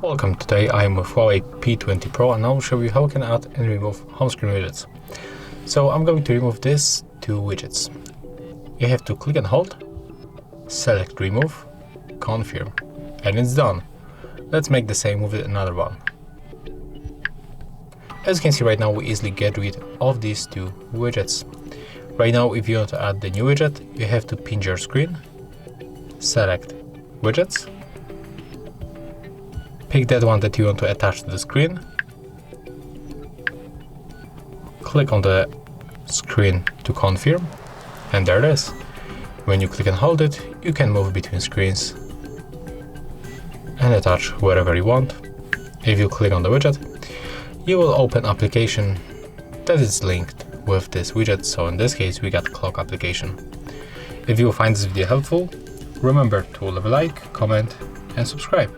Welcome, today I am with HUAWEI P20 Pro and I will show you how you can add and remove home screen widgets. So I'm going to remove these two widgets. You have to click and hold, select remove, confirm, and it's done. Let's make the same with another one. As you can see right now, we easily get rid of these two widgets. Right now, if you want to add the new widget, you have to pinch your screen, select widgets, pick that one that you want to attach to the screen, click on the screen to confirm, and there it is. When you click and hold it, you can move between screens and attach wherever you want. If you click on the widget, you will open application that is linked with this widget, so in this case we got clock application. If you find this video helpful, remember to leave a like, comment and subscribe.